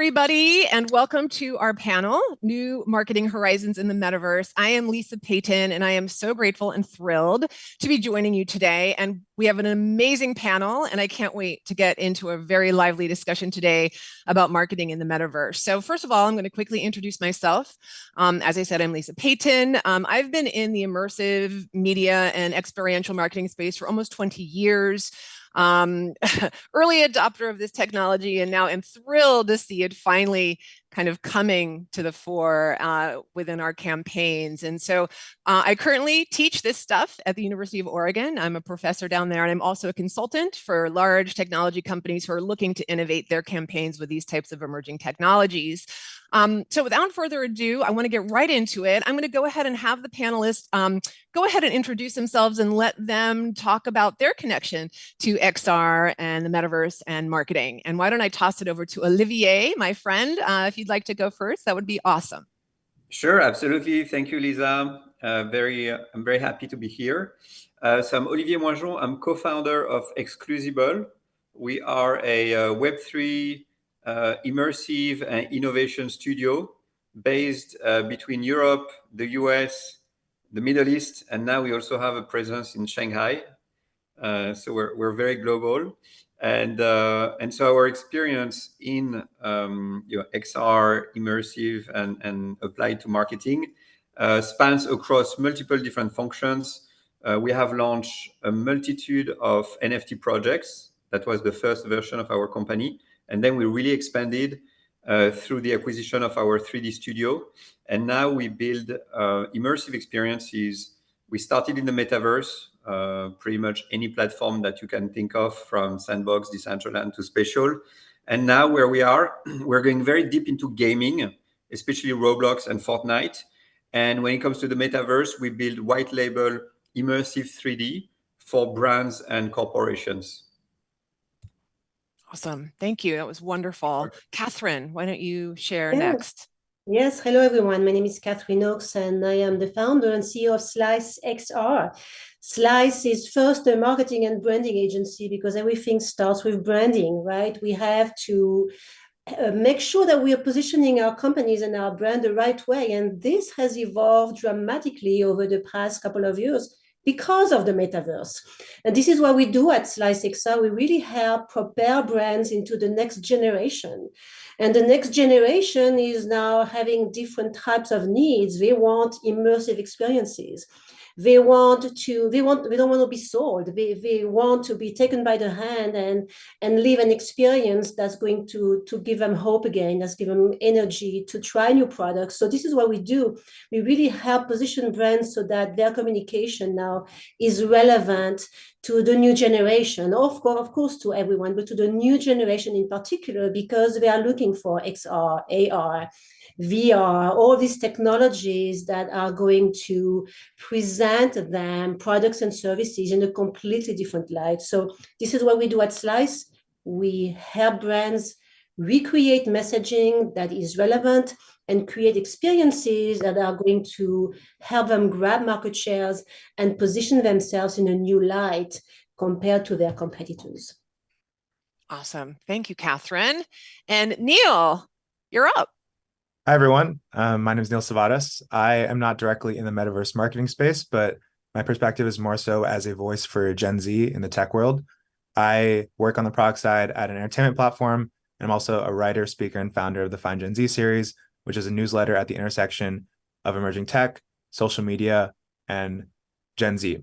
everybody, and welcome to our panel, New Marketing Horizons in the Metaverse. I am Lisa Payton, and I am so grateful and thrilled to be joining you today. And we have an amazing panel, and I can't wait to get into a very lively discussion today about marketing in the Metaverse. So first of all, I'm going to quickly introduce myself. As I said, I'm Lisa Payton. I've been in the immersive media and experiential marketing space for almost 20 years. Early adopter of this technology, and now am thrilled to see it finally kind of coming to the fore within our campaigns. And so I currently teach this stuff at the University of Oregon. I'm a professor down there, and I'm also a consultant for large technology companies who are looking to innovate their campaigns with these types of emerging technologies. So without further ado, I want to get right into it. I'm going to go ahead and have the panelists go ahead and introduce themselves and let them talk about their connection to XR and the Metaverse and marketing. And why don't I toss it over to Olivier, my friend, if you'd like to go first, that would be awesome. Sure, absolutely. Thank you, Lisa. I'm very happy to be here. So I'm Olivier Moijon. I'm co-founder of Exclusible. We are a Web3 immersive and innovation studio based between Europe, the US, the Middle East, and now we also have a presence in Shanghai. So we're very global. And so our experience in XR, immersive, and applied to marketing spans across multiple different functions. We have launched a multitude of NFT projects. That was the first version of our company. And then we really expanded through the acquisition of our 3D studio. And now we build immersive experiences. We started in the Metaverse, pretty much any platform that you can think of, from Sandbox, Decentraland to Spatial. And now where we are, we're going very deep into gaming, especially Roblox and Fortnite. And when it comes to the Metaverse, we build white label immersive 3D for brands and corporations. Awesome. Thank you. That was wonderful. Catherine, why don't you share next? Yes, hello everyone. My name is Catherine Oaks, and I am the founder and CEO of Slice XR. Slice is first a marketing and branding agency because everything starts with branding, right? We have to make sure that we are positioning our companies and our brand the right way. And this has evolved dramatically over the past couple of years because of the Metaverse. And this is what we do at Slice XR. We really help propel brands into the next generation. And the next generation is now having different types of needs. They want immersive experiences. They don't want to be sold. They want to be taken by the hand and live an experience that's going to give them hope again, that's give them energy to try new products. So this is what we do. We really help position brands so that their communication now is relevant to the new generation, of course to everyone, but to the new generation in particular, because they are looking for XR, AR, VR, all these technologies that are going to present them products and services in a completely different light. So this is what we do at Slice. We help brands recreate messaging that is relevant and create experiences that are going to help them grab market shares and position themselves in a new light compared to their competitors. Awesome. Thank you, Catherine. And Neil, you're up. Hi, everyone. My name is Neil Savadas. I am not directly in the Metaverse marketing space, but my perspective is more so as a voice for Gen Z in the tech world. I work on the product side at an entertainment platform, and I'm also a writer, speaker, and founder of the Find Gen Z series, which is a newsletter at the intersection of emerging tech, social media, and Gen Z.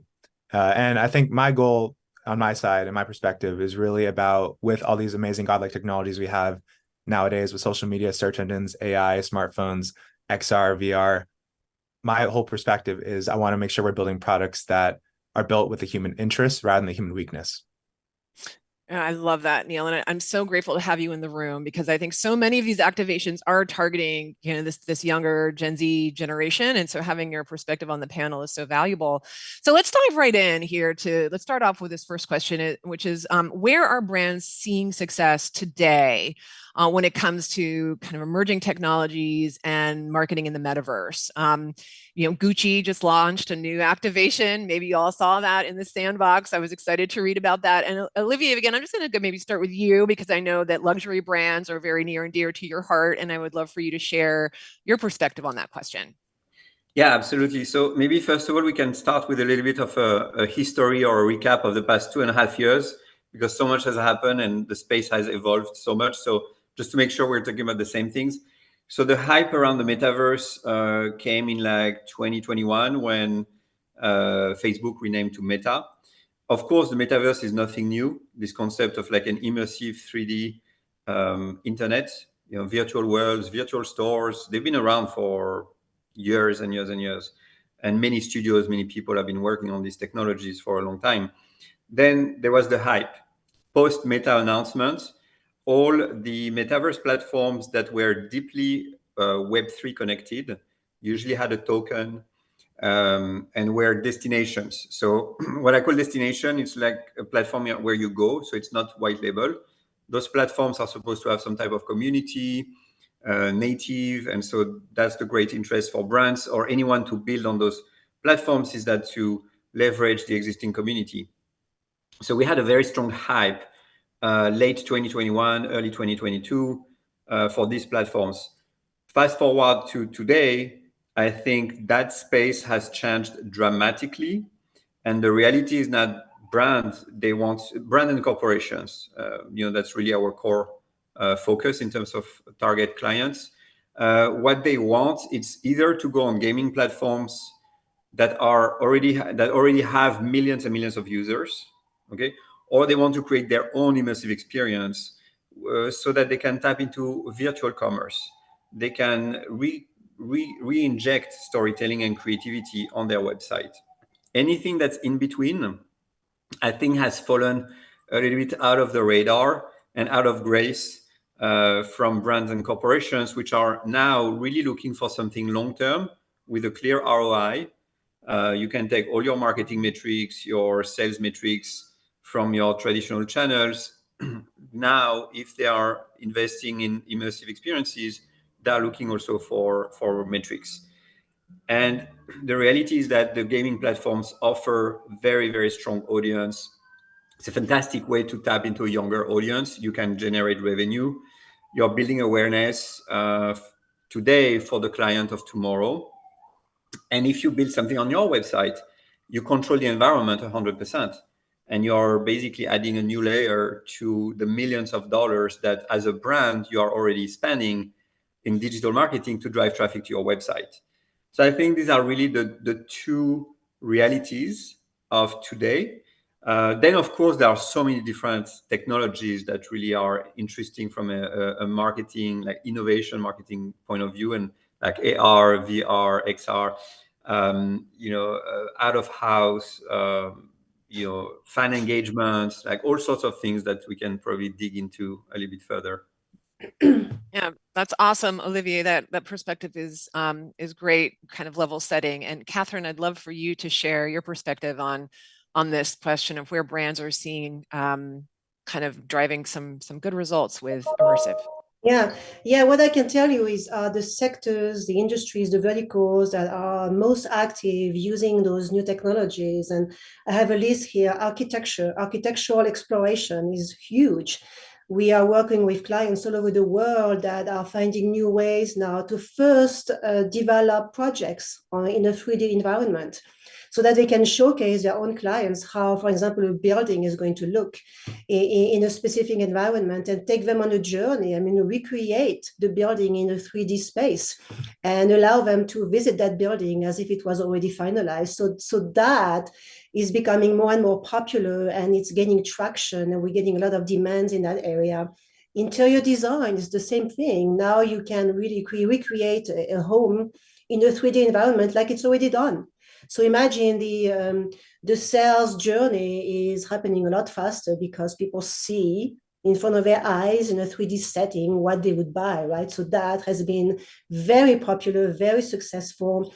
And I think my goal on my side and my perspective is really about, with all these amazing godlike technologies we have nowadays with social media, search engines, AI, smartphones, XR, VR, my whole perspective is I want to make sure we're building products that are built with the human interest rather than the human weakness. I love that, Neil, and I'm so grateful to have you in the room, because I think so many of these activations are targeting, this younger Gen Z generation, and so having your perspective on the panel is so valuable. So let's dive right in here. Let's start off with this first question, which is where are brands seeing success today when it comes to kind of emerging technologies and marketing in the Metaverse? Gucci just launched a new activation. Maybe you all saw that in the sandbox. I was excited to read about that. And Olivier, again, I'm I'm just going to maybe start with you, because I know that luxury brands are very near and dear to your heart, and I would love for you to share your perspective on that question. Yeah, absolutely. So maybe first of all, we can start with a little bit of a history or a recap of the past 2.5 years, because so much has happened and the space has evolved so much. So just to make sure we're talking about the same things. So the hype around the metaverse came in like 2021 when Facebook renamed to Meta. Of course, the metaverse is nothing new. This concept of like an immersive 3D internet, virtual worlds, virtual stores, they've been around for years and years and years. And many studios, many people have been working on these technologies for a long time. Then there was the hype. Post Meta announcement, all the metaverse platforms that were deeply Web3 connected usually had a token and were destinations. So what I call destination, it's like a platform where you go. So it's not white label. Those platforms are supposed to have some type of community, native. And so that's the great interest for brands or anyone to build on those platforms, is that to leverage the existing community. So we had a very strong hype late 2021, early 2022 for these platforms. Fast forward to today, I think that space has changed dramatically. And the reality is that brands, they want brand and corporations. That's really our core focus in terms of target clients. What they want, it's either to go on gaming platforms that already have millions and millions of users, okay, or they want to create their own immersive experience so that they can tap into virtual commerce. They can re-inject storytelling and creativity on their website. Anything that's in between, I think, has fallen a little bit out of the radar and out of grace from brands and corporations, which are now really looking for something long-term with a clear ROI. You can take all your marketing metrics, your sales metrics from your traditional channels. Now, if they are investing in immersive experiences, they're looking also for metrics. And the reality is that the gaming platforms offer very, very strong audience. It's a fantastic way to tap into a younger audience. You can generate revenue. You're building awareness today for the client of tomorrow. And if you build something on your website, you control the environment 100%. And you're basically adding a new layer to the millions of dollars that as a brand, you are already spending in digital marketing to drive traffic to your website. So I think these are really the two realities of today. Then, of course, there are so many different technologies that really are interesting from a marketing, like innovation marketing point of view, and like AR, VR, XR, out of house, fan engagements, like all sorts of things that we can probably dig into a little bit further. Yeah, that's awesome, Olivier. That perspective is great, kind of level setting. And Catherine, I'd love for you to share your perspective on this question of where brands are seeing kind of driving some good results with immersive. Yeah. What I can tell you is the sectors, the industries, the verticals that are most active using those new technologies. And I have a list here. Architectural exploration is huge. We are working with clients all over the world that are finding new ways now to first develop projects in a 3D environment, so that they can showcase their own clients how, for example, a building is going to look in a specific environment, and take them on a journey. I mean, recreate the building in a 3D space and allow them to visit that building as if it was already finalized. So that is becoming more and more popular, and it's gaining traction, and we're getting a lot of demands in that area. Interior design is the same thing. Now you can really recreate a home in a 3D environment like it's already done. So imagine the sales journey is happening a lot faster because people see in front of their eyes in a 3D setting what they would buy, right? So that has been very popular, very successful.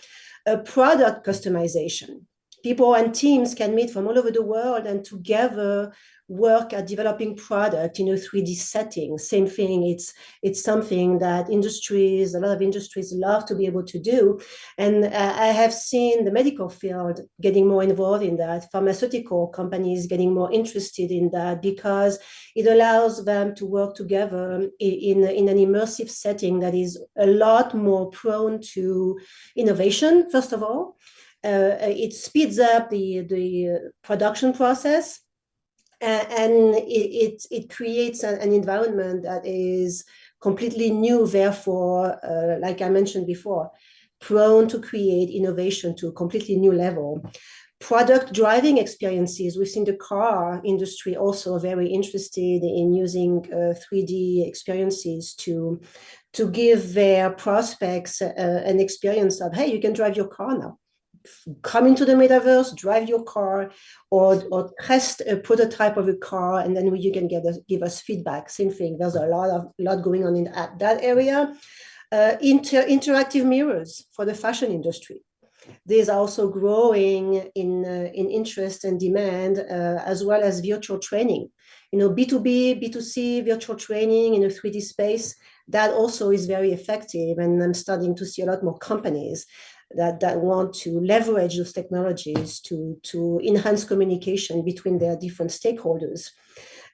Product customization. People and teams can meet from all over the world and together work at developing product in a 3D setting. Same thing, it's something that a lot of industries love to be able to do. And I have seen the medical field getting more involved in that, pharmaceutical companies getting more interested in that, because it allows them to work together in an immersive setting that is a lot more prone to innovation, first of all. It speeds up the production process, and it creates an environment that is completely new, therefore, like I mentioned before, prone to create innovation to a completely new level. Product driving experiences within the car industry also very interested in using 3D experiences to give their prospects an experience of, hey, you can drive your car now. Come into the metaverse, drive your car, or test a prototype of a car, and then you can give us feedback. Same thing. There's a lot going on in that area. Interactive mirrors for the fashion industry. These are also growing in interest and demand, as well as virtual training. B2B, B2C, virtual training in a 3D space, that also is very effective. And I'm starting to see a lot more companies that want to leverage those technologies to enhance communication between their different stakeholders.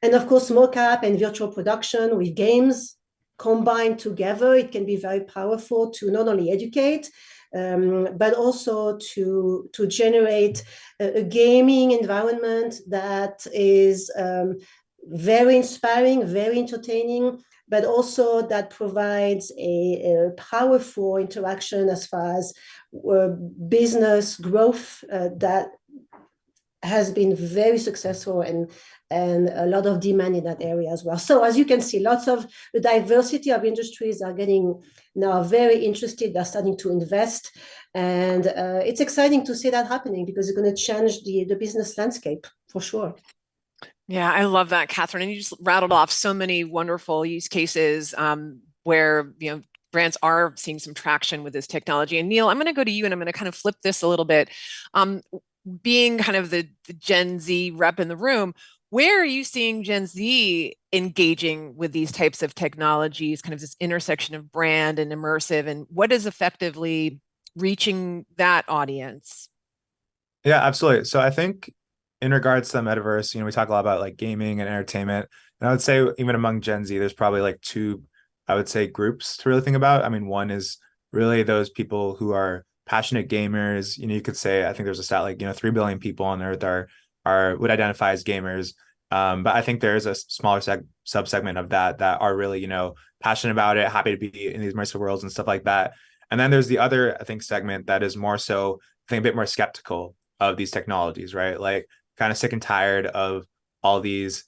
And of course, mocap and virtual production with games combined together, it can be very powerful to not only educate, but also to generate a gaming environment that is very inspiring, very entertaining, but also that provides a powerful interaction as far as business growth that has been very successful, and a lot of demand in that area as well. So as you can see, lots of the diversity of industries are getting now very interested. They're starting to invest, and it's exciting to see that happening, because it's going to change the business landscape for sure. Yeah, I love that, Catherine. And you just rattled off so many wonderful use cases where brands are seeing some traction with this technology. And Neil, I'm going to go to you, and I'm going to kind of flip this a little bit. Being kind of the Gen Z rep in the room, where are you seeing Gen Z engaging with these types of technologies, kind of this intersection of brand and immersive, and what is effectively reaching that audience? Yeah, absolutely. So I think in regards to the metaverse, we talk a lot about like gaming and entertainment. And I would say even among Gen Z, there's probably like two, I would say, groups to really think about. I mean, one is really those people who are passionate gamers. You could say, I think there's a stat like 3 billion people on Earth are would identify as gamers. But I think there is a smaller subsegment of that are really passionate about it, happy to be in these immersive worlds and stuff like that. And then there's the other, I think, segment that is more so, I think, a bit more skeptical of these technologies, right? Like kind of sick and tired of all these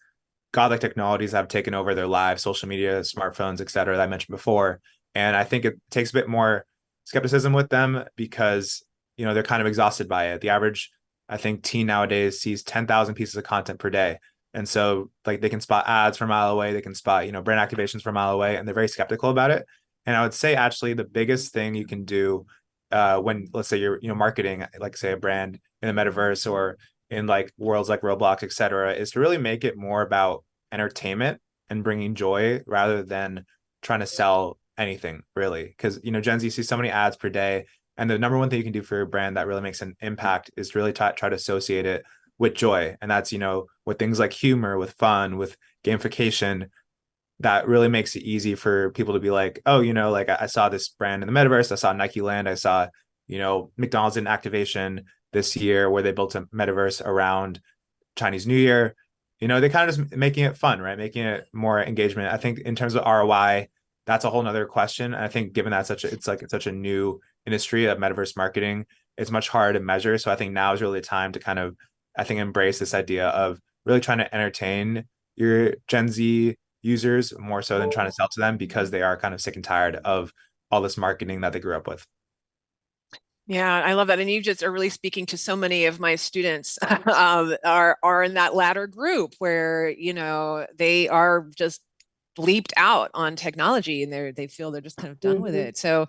godlike technologies that have taken over their lives, social media, smartphones, et cetera, that I mentioned before. And I think it takes a bit more skepticism with them, because they're kind of exhausted by it. The average, I think, teen nowadays sees 10,000 pieces of content per day, and so like they can spot ads from a mile away, they can spot brand activations from a mile away, and they're very skeptical about it. And I would say actually the biggest thing you can do when, let's say, you're marketing, like say a brand in the metaverse or in like worlds like Roblox, et cetera, is to really make it more about entertainment and bringing joy rather than trying to sell anything, really. Because Gen Z sees so many ads per day, and the number one thing you can do for your brand that really makes an impact is to really try to associate it with joy. And that's with things like humor, with fun, with gamification, that really makes it easy for people to be like, oh, like I saw this brand in the metaverse, I saw Nike Land, I saw McDonald's in activation this year where they built a metaverse around Chinese New Year. They kind of just making it fun, right? Making it more engagement. I think in terms of ROI, that's a whole nother question. And I think given that it's such a new industry of metaverse marketing, it's much harder to measure. So I think now is really the time to kind of, I think, embrace this idea of really trying to entertain your Gen Z users more so than trying to sell to them, because they are kind of sick and tired of all this marketing that they grew up with. Yeah, I love that. And you just are really speaking to so many of my students are in that latter group where, they are just leaped out on technology, and they feel they're just kind of done with it. So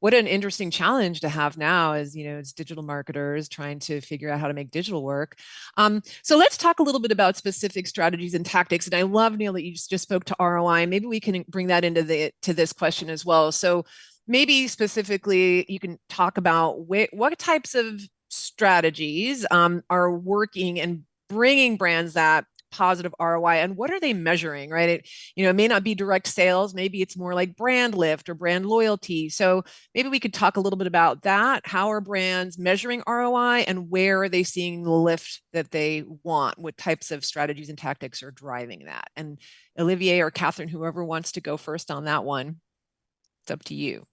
what an interesting challenge to have now as, as digital marketers trying to figure out how to make digital work. So let's talk a little bit about specific strategies and tactics. And I love, Neil, that you just spoke to ROI. Maybe we can bring that into to this question as well. So maybe specifically you can talk about what types of strategies are working and bringing brands that positive ROI, and what are they measuring, right? It may not be direct sales, maybe it's more like brand lift or brand loyalty. So maybe we could talk a little bit about that. How are brands measuring ROI, and where are they seeing the lift that they want? What types of strategies and tactics are driving that? And Olivier or Catherine, whoever wants to go first on that one, it's up to you.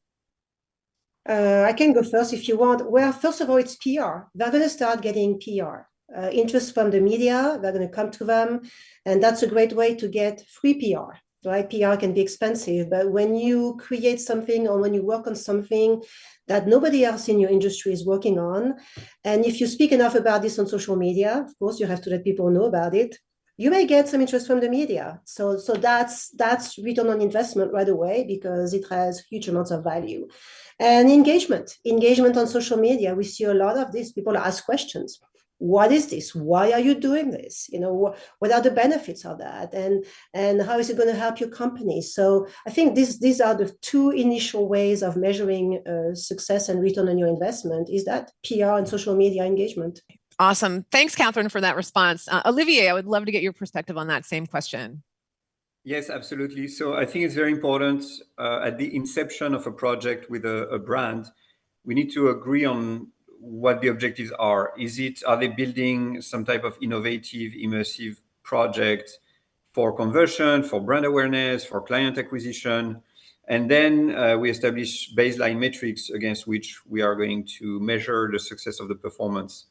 I can go first if you want. Well, first of all, it's PR. They're going to start getting PR. Interest from the media, they're going to come to them. And that's a great way to get free PR, right? PR can be expensive, but when you create something or when you work on something that nobody else in your industry is working on, and if you speak enough about this on social media, of course, you have to let people know about it, you may get some interest from the media. So that's return on investment right away, because it has huge amounts of value. And engagement on social media. We see a lot of this. People ask questions. What is this? Why are you doing this? What are the benefits of that? And how is it going to help your company? So I think these are the two initial ways of measuring success and return on your investment, is that PR and social media engagement. Awesome. Thanks, Catherine, for that response. Olivier, I would love to get your perspective on that same question. Yes, absolutely. So I think it's very important at the inception of a project with a brand, we need to agree on what the objectives are. Are they building some type of innovative, immersive project for conversion, for brand awareness, for client acquisition? And then we establish baseline metrics against which we are going to measure the success of the performance.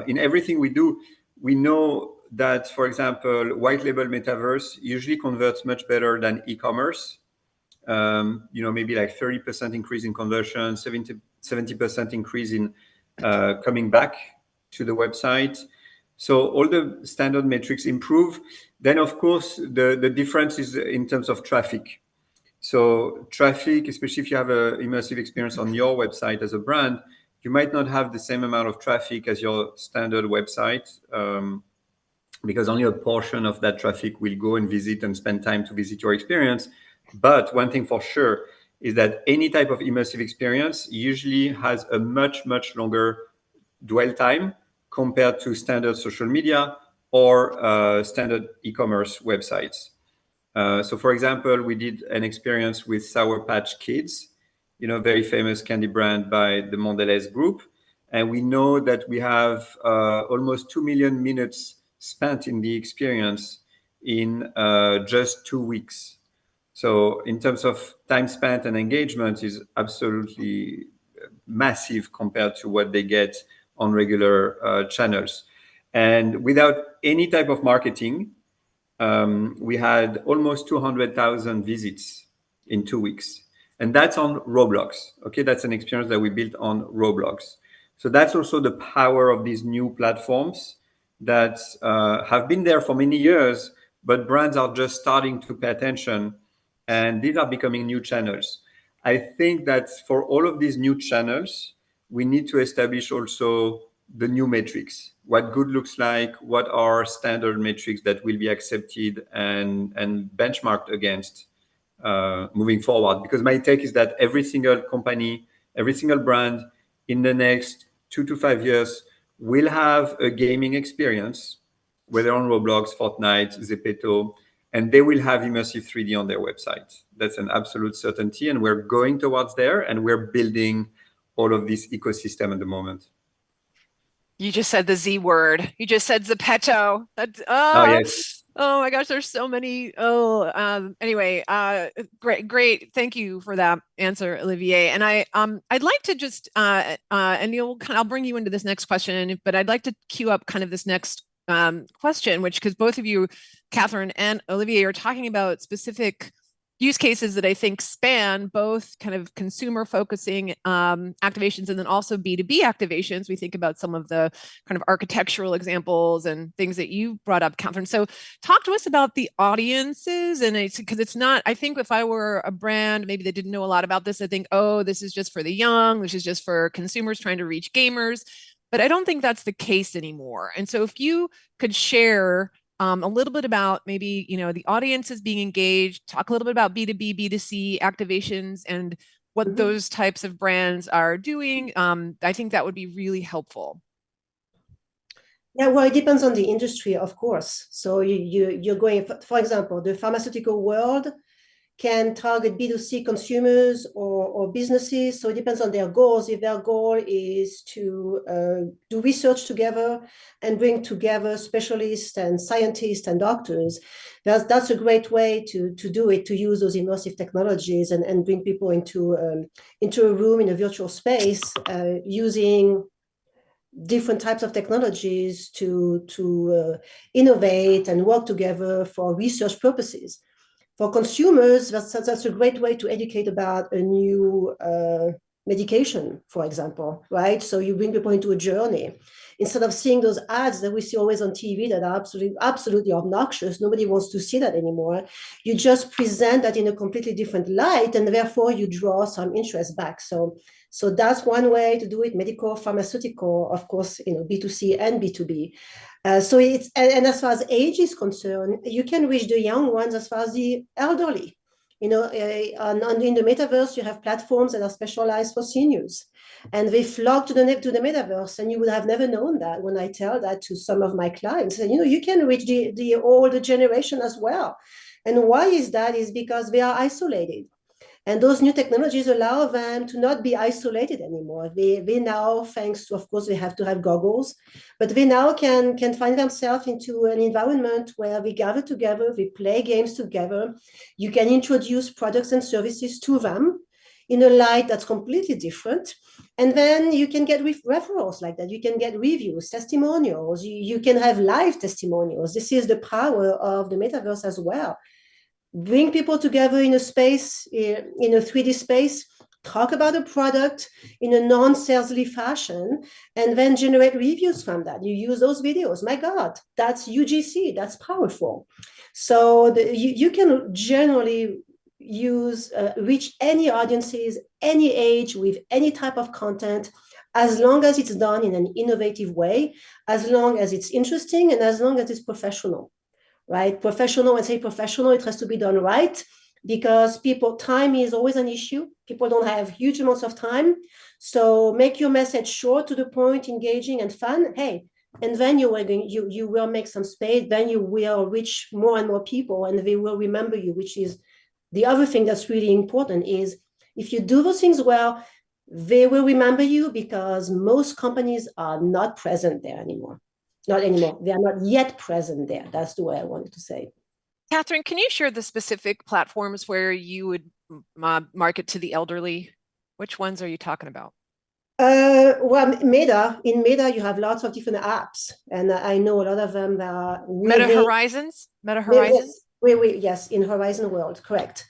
In everything we do, we know that, for example, white label Metaverse usually converts much better than e-commerce. Maybe like 30% increase in conversion, 70% increase in coming back to the website. So all the standard metrics improve. Then, of course, the difference is in terms of traffic. So traffic, especially if you have an immersive experience on your website as a brand, you might not have the same amount of traffic as your standard website, because only a portion of that traffic will go and visit and spend time to visit your experience. But one thing for sure is that any type of immersive experience usually has a much, much longer dwell time compared to standard social media or standard e-commerce websites. So for example, we did an experience with Sour Patch Kids, very famous candy brand by the Panelists group. And we know that we have almost 2 million minutes spent in the experience in just 2 weeks. So in terms of time spent and engagement is absolutely massive compared to what they get on regular channels. And without any type of marketing, we had almost 200,000 visits in 2 weeks. And that's on Roblox. Okay, that's an experience that we built on Roblox. So that's also the power of these new platforms that have been there for many years, but brands are just starting to pay attention, and these are becoming new channels. I think that for all of these new channels, we need to establish also the new metrics, what good looks like, what are standard metrics that will be accepted and benchmarked against moving forward. Because my take is that every single company, every single brand in the next 2 to 5 years will have a gaming experience, whether on Roblox, Fortnite, Zepeto, and they will have immersive 3D on their website. That's an absolute certainty, and we're going towards there, and we're building all of this ecosystem at the moment. You just said the Z word. You just said Zepeto. Oh, yes. Oh my gosh, there's so many. Anyway, great. Thank you for that answer, Olivier. And I'd like to just and I'll bring you into this next question, but I'd like to queue up kind of this next question, which, because both of you, Catherine and Olivier, are talking about specific use cases that I think span both kind of consumer focusing activations and then also B2B activations. We think about some of the kind of architectural examples and things that you brought up, Catherine. So talk to us about the audiences, and it's because it's not, I think if I were a brand, maybe they didn't know a lot about this, I think, oh, this is just for the young, this is just for consumers trying to reach gamers. But I don't think that's the case anymore. And so if you could share a little bit about maybe, the audience is being engaged, talk a little bit about B2B, B2C activations and what those types of brands are doing. I think that would be really helpful. Yeah, well, it depends on the industry, of course. So you're going, for example, the pharmaceutical world can target B2C consumers or businesses. So it depends on their goals. If their goal is to do research together and bring together specialists and scientists and doctors, that's a great way to do it, to use those immersive technologies and bring people into a room in a virtual space using different types of technologies to innovate and work together for research purposes. For consumers, that's a great way to educate about a new medication, for example, right? So you bring people into a journey. Instead of seeing those ads that we see always on TV that are absolutely obnoxious, nobody wants to see that anymore. You just present that in a completely different light, and therefore you draw some interest back. So that's one way to do it. Medical, pharmaceutical, of course, B2C and B2B. So it's, and as far as age is concerned, you can reach the young ones as far as the elderly. In the metaverse, you have platforms that are specialized for seniors, and they flock to the metaverse. And you would have never known that when I tell that to some of my clients. And, you can reach the older generation as well. And why is that? Is because they are isolated. And those new technologies allow them to not be isolated anymore. They now, thanks to, of course, they have to have goggles, but they now can find themselves into an environment where we gather together, we play games together. You can introduce products and services to them in a light that's completely different. And then you can get referrals like that. You can get reviews, testimonials. You can have live testimonials. This is the power of the metaverse as well. Bring people together in a space, in a 3D space, talk about a product in a non-salesy fashion, and then generate reviews from that. You use those videos. My God, that's UGC. That's powerful. So you can generally reach any audiences, any age, with any type of content, as long as it's done in an innovative way, as long as it's interesting, and as long as it's professional. Right? Professional, and say professional, it has to be done right, because time is always an issue. People don't have huge amounts of time. So make your message short, to the point, engaging and fun. Hey, and then you will make some space, then you will reach more and more people, and they will remember you, which is the other thing that's really important. Is if you do those things well, they will remember you, because most companies are not present there anymore. Not anymore. They are not yet present there. That's the way I wanted to say. Catherine, can you share the specific platforms where you would market to the elderly? Which ones are you talking about? Well, in Meta, you have lots of different apps, and I know a lot of them that are Meta Horizons? Meta Horizons? Yes, in Horizon World, correct.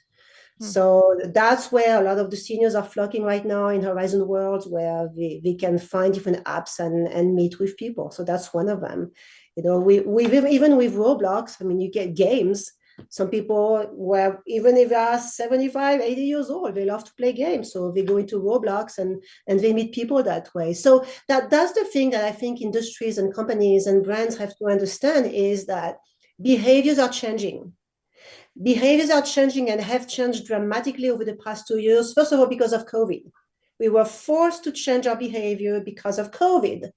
So that's where a lot of the seniors are flocking right now, in Horizon World, where we can find different apps and meet with people. So that's one of them. Even with Roblox, I mean, you get games. Some people, where even if they are 75, 80 years old, they love to play games. So they go into Roblox and they meet people that way. So that's the thing that I think industries and companies and brands have to understand, is that behaviors are changing. Behaviors are changing and have changed dramatically over the past 2 years. First of all, because of COVID. We were forced to change our behavior because of COVID.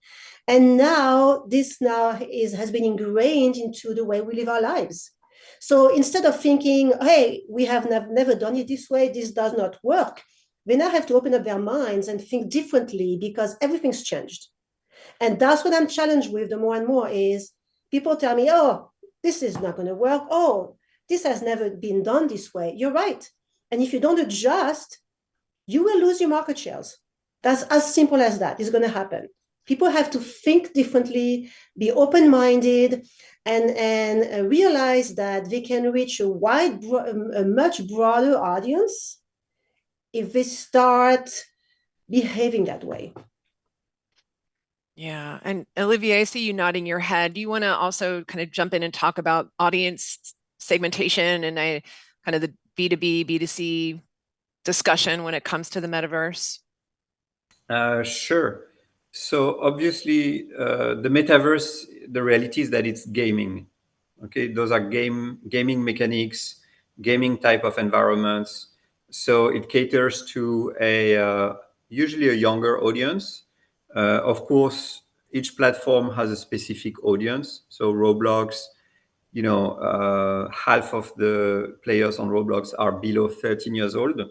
And now this has been ingrained into the way we live our lives. So instead of thinking, hey, we have never done it this way, this does not work, they now have to open up their minds and think differently, because everything's changed. And that's what I'm challenged with the more and more, is people tell me, oh, this is not going to work. Oh, this has never been done this way. You're right. And if you don't adjust, you will lose your market shares. That's as simple as that. It's going to happen. People have to think differently, be open-minded, and realize that they can reach a much broader audience if they start behaving that way. Yeah. And Olivier, I see you nodding your head. Do you want to also kind of jump in and talk about audience segmentation and kind of the B2B, B2C discussion when it comes to the metaverse? Sure. So obviously, the metaverse, the reality is that it's gaming. Okay, those are gaming mechanics, gaming type of environments. So it caters to a usually a younger audience. Of course, each platform has a specific audience. So Roblox, half of the players on Roblox are below 13 years old,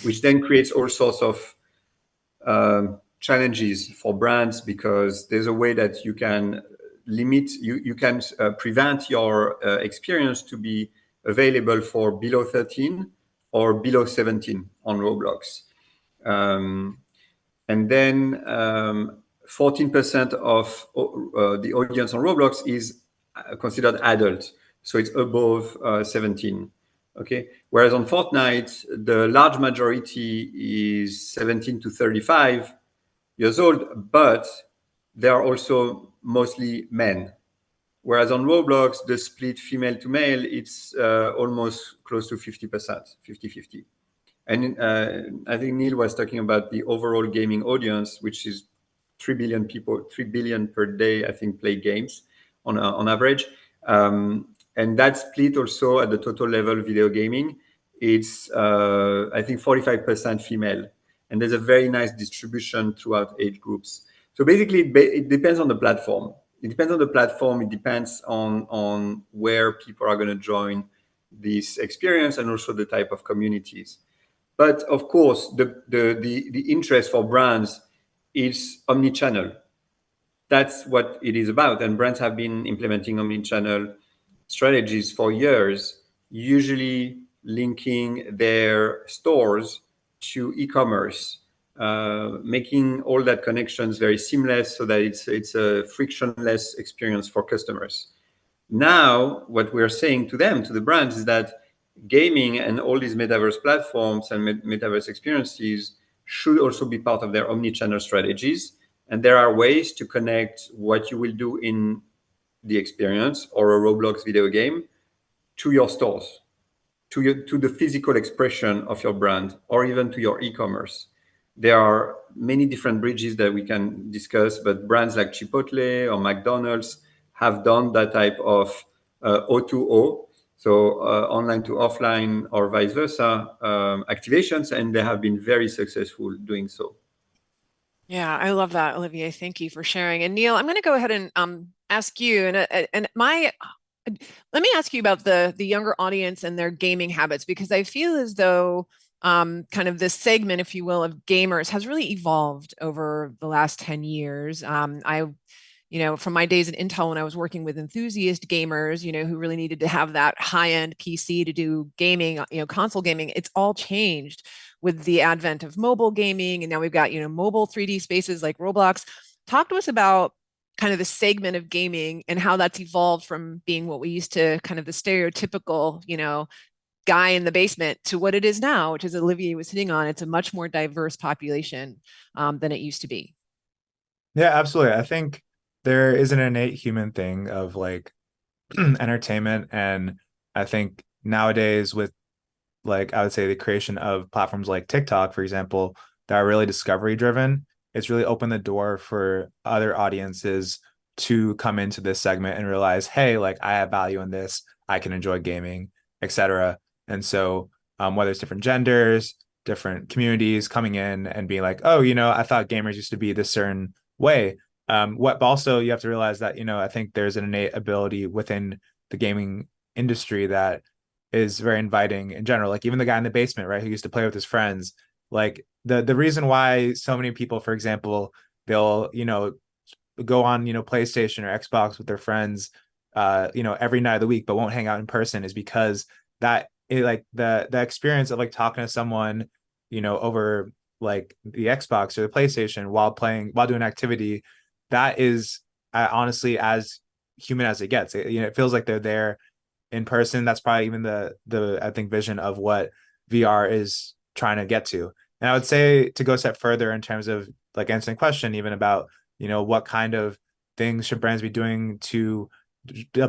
which then creates all sorts of challenges for brands, because there's a way that you can you can prevent your experience to be available for below 13 or below 17 on Roblox. And then 14% of the audience on Roblox is considered adult, so it's above 17. Okay, whereas on Fortnite, the large majority is 17 to 35 years old, but they are also mostly men. Whereas on Roblox, the split female to male, it's almost close to 50%, 50-50. And I think Neil was talking about the overall gaming audience, which is 3 billion people, 3 billion per day, I think, play games on average. And that split also at the total level video gaming, it's, I think, 45% female. And there's a very nice distribution throughout age groups. So basically, it depends on the platform. It depends on the platform. It depends on where people are going to join this experience, and also the type of communities. But of course, the interest for brands is omni-channel. That's what it is about. And brands have been implementing omni-channel strategies for years, usually linking their stores to e-commerce, making all that connections very seamless, so that it's a frictionless experience for customers. Now, what we're saying to them, to the brands, is that gaming and all these metaverse platforms and metaverse experiences should also be part of their omni-channel strategies. And there are ways to connect what you will do in the experience or a Roblox video game to your stores, to the physical expression of your brand, or even to your e-commerce. There are many different bridges that we can discuss, but brands like Chipotle or McDonald's have done that type of O2O, so online to offline or vice versa activations, and they have been very successful doing so. Yeah, I love that, Olivier. Thank you for sharing. And Neil, I'm going to go ahead and ask you, and let me ask you about the younger audience and their gaming habits, because I feel as though kind of this segment, if you will, of gamers has really evolved over the last 10 years. From my days at Intel, when I was working with enthusiast gamers, who really needed to have that high-end PC to do gaming, console gaming, it's all changed with the advent of mobile gaming. And now we've got, mobile 3D spaces like Roblox. Talk to us about kind of the segment of gaming and how that's evolved from being what we used to kind of the stereotypical, guy in the basement to what it is now, which, as Olivier was hitting on, it's a much more diverse population than it used to be. Yeah, absolutely. I think there is an innate human thing of like entertainment. And I think nowadays, with like, I would say the creation of platforms like TikTok, for example, that are really discovery driven, it's really opened the door for other audiences to come into this segment and realize, hey, like I have value in this, I can enjoy gaming, etc. And so whether it's different genders, different communities coming in and being like, oh, I thought gamers used to be this certain way. But also you have to realize that, I think there's an innate ability within the gaming industry that is very inviting in general. Like even the guy in the basement, right, who used to play with his friends, like the reason why so many people, for example, they'll, go on, PlayStation or Xbox with their friends, every night of the week, but won't hang out in person, is because that like the experience of like talking to someone, over like the Xbox or the PlayStation while doing activity that is honestly as human as it gets. It feels like they're there in person. That's probably even the I think vision of what VR is trying to get to. And I would say, to go a step further in terms of like answering the question, even about, what kind of things should brands be doing to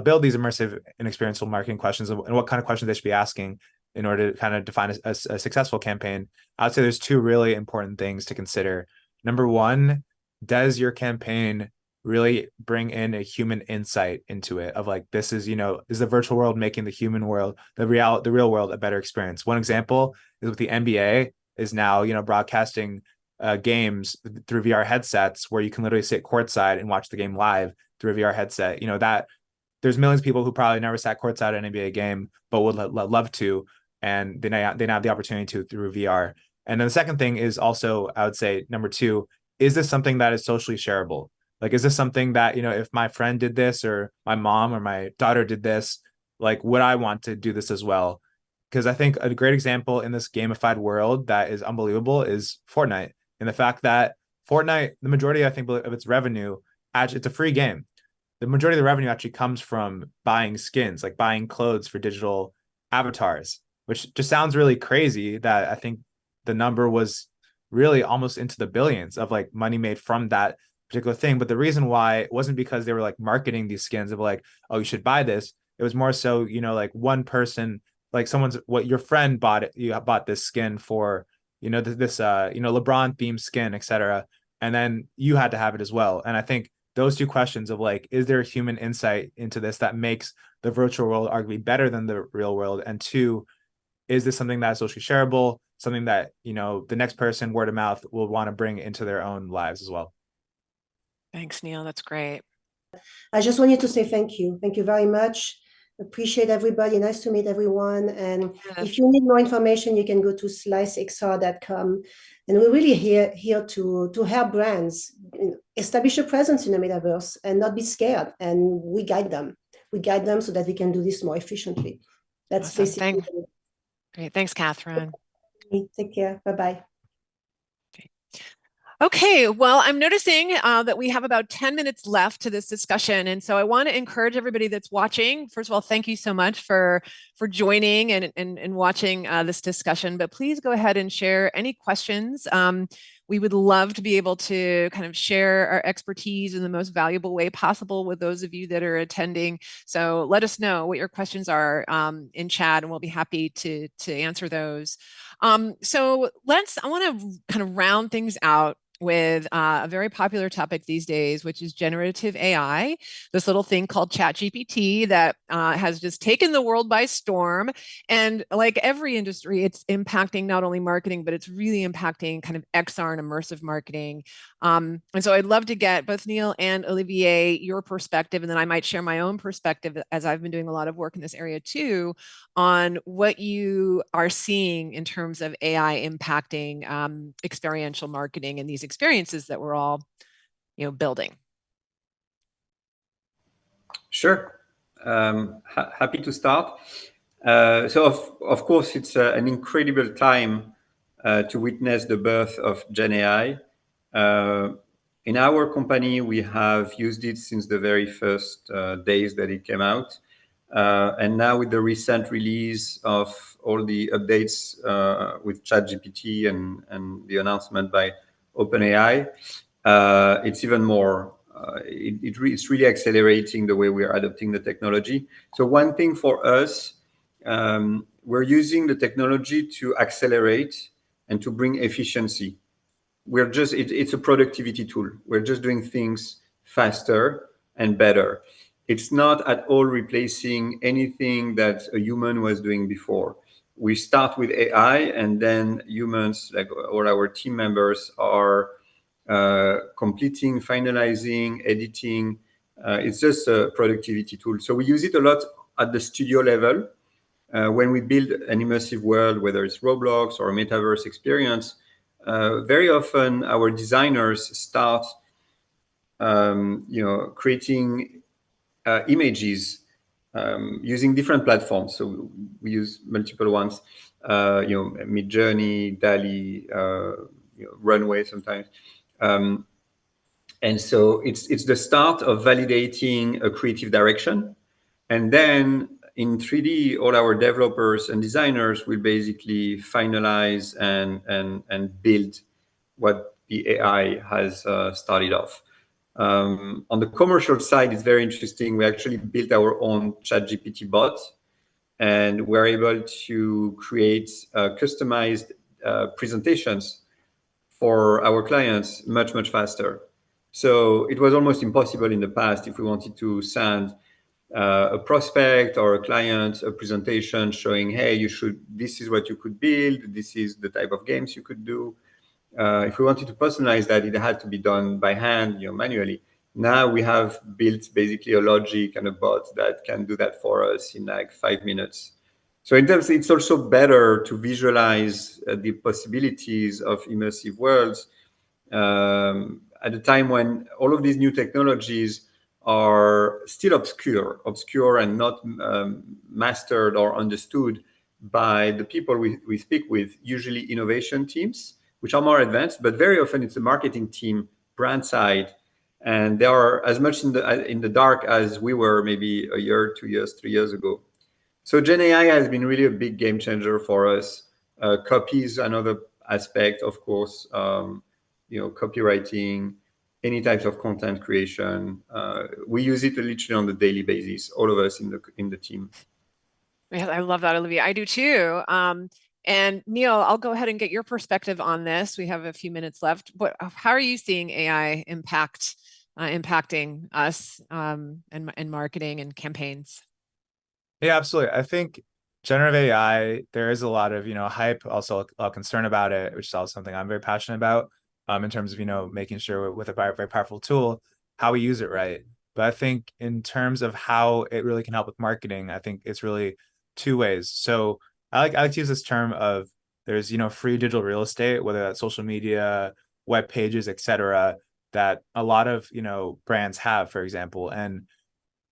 build these immersive and experiential marketing questions, and what kind of questions they should be asking in order to kind of define a successful campaign. I would say there's two really important things to consider. Number one, does your campaign really bring in a human insight into it, of like, this is, is the virtual world making the human world, the real world, a better experience? One example is with the NBA is now, broadcasting games through VR headsets, where you can literally sit courtside and watch the game live through a VR headset. That there's millions of people who probably never sat courtside at an NBA game, but would love to, and they now have the opportunity to through VR. And then the second thing is also, I would say, number two, is this something that is socially shareable? Like, is this something that, if my friend did this, or my mom or my daughter did this, like, would I want to do this as well? Because I think a great example in this gamified world that is unbelievable is Fortnite, and the fact that Fortnite, the majority, I think, of its revenue, actually, it's a free game. The majority of the revenue actually comes from buying skins, like buying clothes for digital avatars, which just sounds really crazy, that I think the number was really almost into the billions of like money made from that particular thing. But the reason why, it wasn't because they were like marketing these skins of like, oh, you should buy this. It was more so, like one person, like what your friend bought it, you bought this skin for, this LeBron themed skin, etc. And then you had to have it as well. And I think those two questions of like, is there a human insight into this that makes the virtual world arguably better than the real world? And two, is this something that's socially shareable, something that, the next person, word of mouth, will want to bring into their own lives as well? Thanks, Neil. That's great. I just wanted to say thank you. Thank you very much. Appreciate everybody. Nice to meet everyone. And if you need more information, you can go to slicexr.com. And we're really here to help brands establish a presence in the metaverse and not be scared. And we guide them. We guide them so that we can do this more efficiently. That's Awesome. basically Great. Thanks, Catherine. Take care. Bye-bye. Okay, well, I'm noticing that we have about 10 minutes left to this discussion. And so I want to encourage everybody that's watching. First of all, thank you so much for joining and watching this discussion. But please go ahead and share any questions. We would love to be able to kind of share our expertise in the most valuable way possible with those of you that are attending. So let us know what your questions are in chat, and we'll be happy to answer those. So I want to kind of round things out with a very popular topic these days, which is generative AI, this little thing called ChatGPT that has just taken the world by storm. And like every industry, it's impacting not only marketing, but it's really impacting kind of XR and immersive marketing. And so I'd love to get both Neil and Olivier, your perspective, and then I might share my own perspective, as I've been doing a lot of work in this area too, on what you are seeing in terms of AI impacting experiential marketing and these experiences that we're all, building. Sure. Happy to start. So of course, it's an incredible time to witness the birth of Gen AI. In our company, we have used it since the very first days that it came out. And now with the recent release of all the updates with ChatGPT and the announcement by OpenAI, it's even more. It's really accelerating the way we are adopting the technology. So one thing for us, we're using the technology to accelerate and to bring efficiency. It's a productivity tool. We're just doing things faster and better. It's not at all replacing anything that a human was doing before. We start with AI, and then humans, like all our team members, are completing, finalizing, editing. It's just a productivity tool. So we use it a lot at the studio level. When we build an immersive world, whether it's Roblox or a Metaverse experience, very often our designers start creating images using different platforms. So we use multiple ones, Midjourney, DALL-E, Runway sometimes. And so it's the start of validating a creative direction. And then in 3D, all our developers and designers will basically finalize and build what the AI has started off. On the commercial side, it's very interesting. We actually built our own ChatGPT bot, and we're able to create customized presentations for our clients much, much faster. So it was almost impossible in the past if we wanted to send a prospect or a client a presentation showing, hey, this is what you could build, this is the type of games you could do. If we wanted to personalize that, it had to be done by hand, manually. Now we have built basically a logic and a bot that can do that for us in like 5 minutes. So in terms, it's also better to visualize the possibilities of immersive worlds at a time when all of these new technologies are still obscure and not mastered or understood by the people we speak with, usually innovation teams, which are more advanced, but very often it's a marketing team, brand side, and they are as much in the dark as we were maybe a year, 2 years, 3 years ago. So Gen AI has been really a big game changer for us. Copy is another aspect, of course. Copywriting, any types of content creation. We use it literally on the daily basis, all of us in the team. Yeah, I love that, Olivia. I do too. And Neil, I'll go ahead and get your perspective on this. We have a few minutes left. How are you seeing AI impacting us in marketing and campaigns? Yeah, absolutely. I think generative AI, there is a lot of, hype, also a lot of concern about it, which is also something I'm very passionate about, in terms of, making sure with a very, very powerful tool, how we use it right. But I think in terms of how it really can help with marketing, I think it's really two ways. So I like to use this term of there's, free digital real estate, whether that's social media, web pages, etc., that a lot of, brands have, for example. And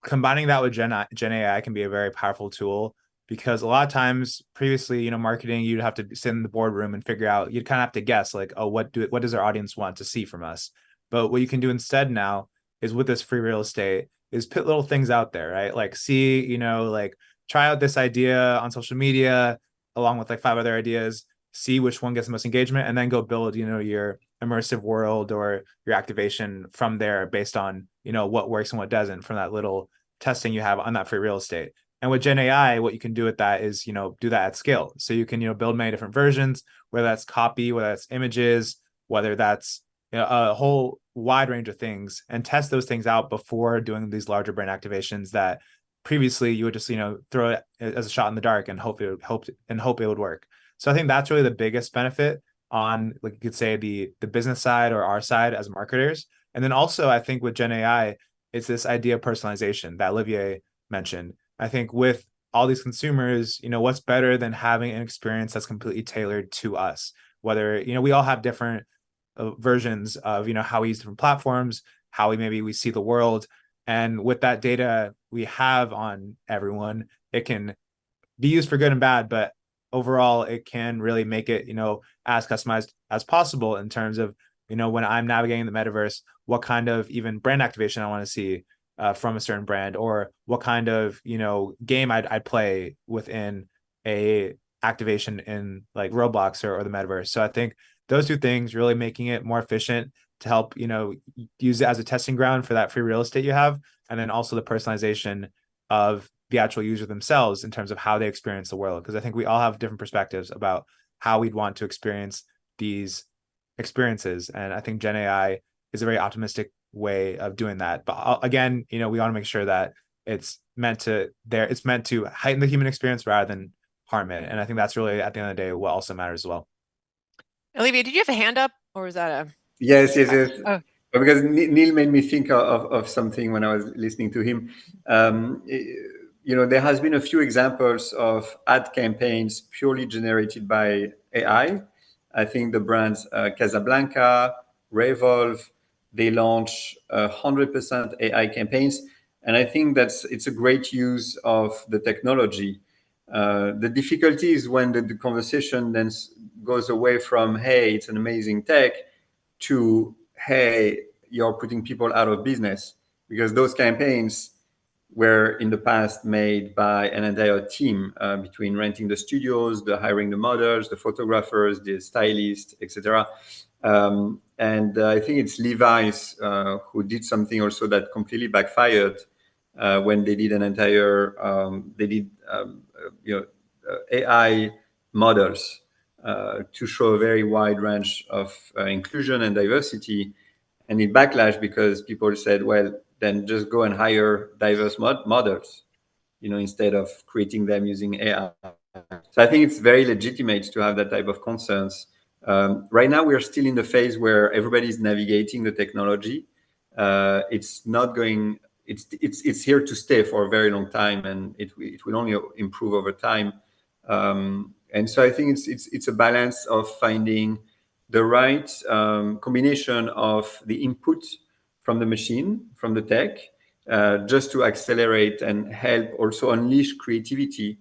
combining that with Gen AI can be a very powerful tool, because a lot of times previously, marketing, you'd have to sit in the boardroom and figure out, you'd kind of have to guess like, oh, what does our audience want to see from us? But what you can do instead now is, with this free real estate, is put little things out there, right? Like like try out this idea on social media along with like 5 other ideas, see which one gets the most engagement, and then go build, your immersive world or your activation from there based on, what works and what doesn't from that little testing you have on that free real estate. And with Gen AI, what you can do with that is, do that at scale. So you can, build many different versions, whether that's copy, whether that's images, whether that's a whole wide range of things, and test those things out before doing these larger brand activations that previously you would just, throw it as a shot in the dark and hope it would work. So I think that's really the biggest benefit on, like, you could say, the business side or our side as marketers. And then also, I think with Gen AI, it's this idea of personalization that Olivier mentioned. I think with all these consumers, what's better than having an experience that's completely tailored to us? Whether, we all have different versions of, how we use different platforms, how we see the world. And with that data we have on everyone, it can be used for good and bad, but overall it can really make it, as customized as possible in terms of, when I'm navigating the metaverse, what kind of even brand activation I want to see from a certain brand, or what kind of, game I'd play within a activation in like Roblox or the metaverse. So I think those two things, really making it more efficient to help, use it as a testing ground for that free real estate you have. And then also the personalization of the actual user themselves in terms of how they experience the world. Because I think we all have different perspectives about how we'd want to experience these experiences. And I think Gen AI is a very optimistic way of doing that. But again, we want to make sure that it's meant to heighten the human experience rather than harm it. And I think that's really, at the end of the day, what also matters as well. Olivia, did you have a hand up, or was that a... Yes. Oh. Because Neil made me think of something when I was listening to him. There has been a few examples of ad campaigns purely generated by AI. I think the brands Casablanca, Revolve, they launch 100% AI campaigns. And I think it's a great use of the technology. The difficulty is when the conversation then goes away from, hey, it's an amazing tech, to, hey, you're putting people out of business, because those campaigns were in the past made by an entire team, between renting the studios, the hiring the models, the photographers, the stylists, etc. And I think it's Levi's who did something also that completely backfired, when they did an entire AI models to show a very wide range of inclusion and diversity, and it backlash because people said, well, then just go and hire diverse models, instead of creating them using AI. So I think it's very legitimate to have that type of concerns. Right now, we're still in the phase where everybody's navigating the technology. It's not going. It's here to stay for a very long time, and it will only improve over time. And so I think it's a balance of finding the right combination of the input from the machine, from the tech, just to accelerate and help also unleash creativity,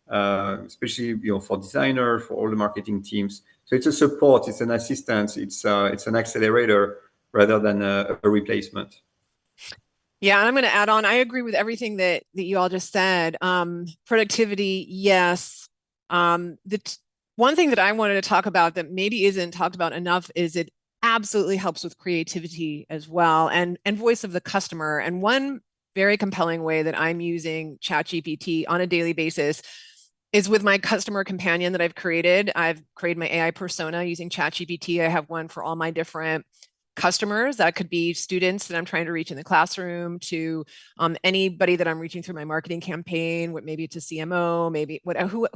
especially for designers, for all the marketing teams. So it's a support, it's an assistance, it's an accelerator rather than a replacement. Yeah, and I'm going to add on. I agree with everything that you all just said. Productivity, yes. One thing that I wanted to talk about that maybe isn't talked about enough is it absolutely helps with creativity as well, and voice of the customer. And one very compelling way that I'm using ChatGPT on a daily basis is with my customer companion that I've created. I've created my AI persona using ChatGPT. I have one for all my different customers. That could be students that I'm trying to reach in the classroom, to anybody that I'm reaching through my marketing campaign. Maybe it's a CMO, maybe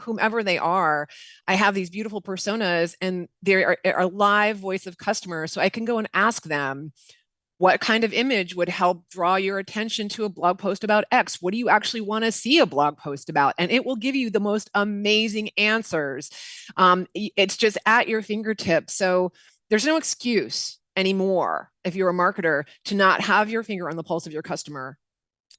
whomever they are. I have these beautiful personas, and they are a live voice of customers. So I can go and ask them, what kind of image would help draw your attention to a blog post about X? What do you actually want to see a blog post about? And it will give you the most amazing answers. It's just at your fingertips. So there's no excuse anymore, if you're a marketer, to not have your finger on the pulse of your customer,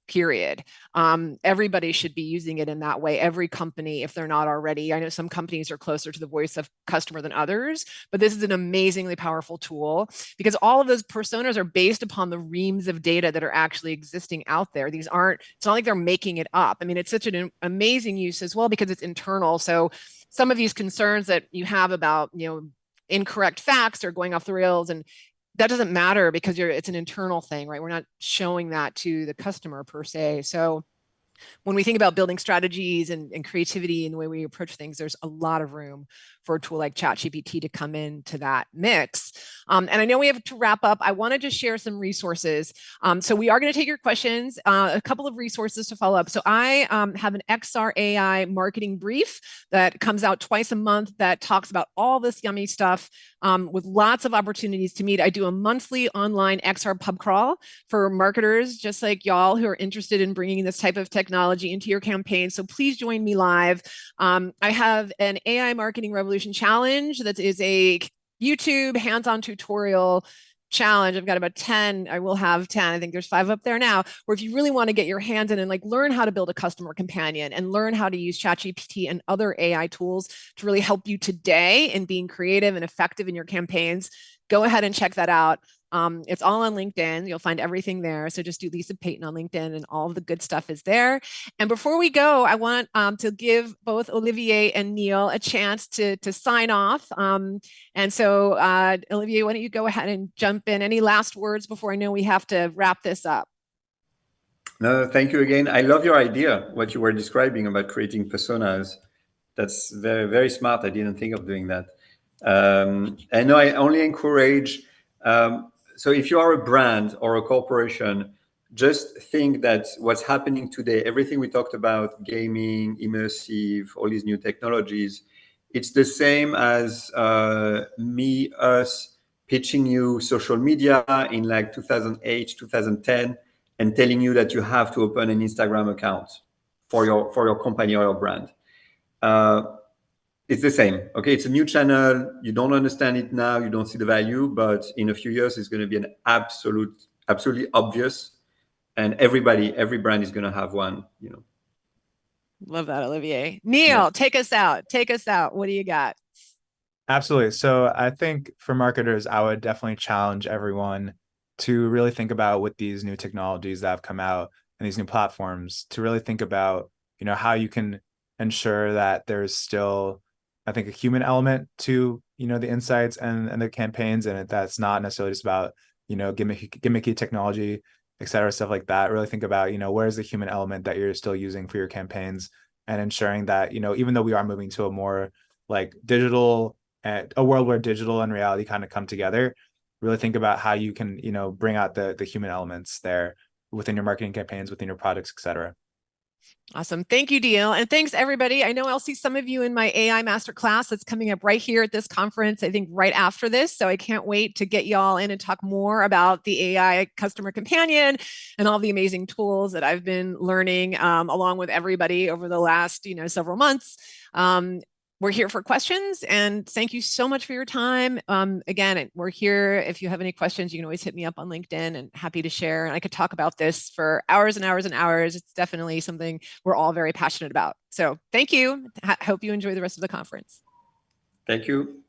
period. Everybody should be using it in that way. Every company, if they're not already. I know some companies are closer to the voice of customer than others, but this is an amazingly powerful tool, because all of those personas are based upon the reams of data that are actually existing out there. It's not like they're making it up. I mean, it's such an amazing use as well, because it's internal. So some of these concerns that you have about, incorrect facts or going off the rails, and that doesn't matter, because it's an internal thing, right? We're not showing that to the customer per se. So when we think about building strategies and creativity and the way we approach things, there's a lot of room for a tool like ChatGPT to come into that mix. And I know we have to wrap up. I want to just share some resources. So we are going to take your questions, a couple of resources to follow up. So I have an XR AI marketing brief that comes out twice a month that talks about all this yummy stuff, with lots of opportunities to meet. I do a monthly online XR pub crawl for marketers just like y'all who are interested in bringing this type of technology into your campaign. So please join me live. I have an AI Marketing Revolution Challenge that is a YouTube hands-on tutorial challenge. I've got about 10. I will have 10. I think there's 5 up there now, where if you really want to get your hands in and learn how to build a customer companion and learn how to use ChatGPT and other AI tools to really help you today in being creative and effective in your campaigns, go ahead and check that out. It's all on LinkedIn. You'll find everything there. So just do Lisa Payton on LinkedIn and all of the good stuff is there. And before we go, I want to give both Olivier and Neil a chance to sign off. And so Olivier, why don't you go ahead and jump in? Any last words before I know we have to wrap this up? No, thank you again. I love your idea, what you were describing about creating personas. That's very, very smart. I didn't think of doing that. And no, I only encourage, so if you are a brand or a corporation, just think that what's happening today, everything we talked about, gaming, immersive, all these new technologies, it's the same as us pitching you social media in 2008, 2010, and telling you that you have to open an Instagram account for your company or your brand. It's the same. Okay, it's a new channel. You don't understand it now. You don't see the value, but in a few years, it's going to be an absolutely obvious, and every brand is going to have one. Love that, Olivier. Neil, take us out. Take us out. What do you got? Absolutely. So I think for marketers, I would definitely challenge everyone to really think about with these new technologies that have come out and these new platforms, to really think about, how you can ensure that there's still, I think, a human element to, the insights and the campaigns, and that's not necessarily just about, gimmicky technology, et cetera, stuff like that. Really think about, where's the human element that you're still using for your campaigns, and ensuring that, even though we are moving to a more like digital, a world where digital and reality kind of come together, really think about how you can, bring out the human elements there within your marketing campaigns, within your products, et cetera. Awesome. Thank you, Deal. And thanks, everybody. I know I'll see some of you in my AI masterclass that's coming up right here at this conference, I think right after this. So I can't wait to get y'all in and talk more about the AI customer companion and all the amazing tools that I've been learning along with everybody over the last, several months. We're here for questions, and thank you so much for your time. Again, we're here. If you have any questions, you can always hit me up on LinkedIn, and happy to share. And I could talk about this for hours and hours and hours. It's definitely something we're all very passionate about. So thank you. Hope you enjoy the rest of the conference. Thank you.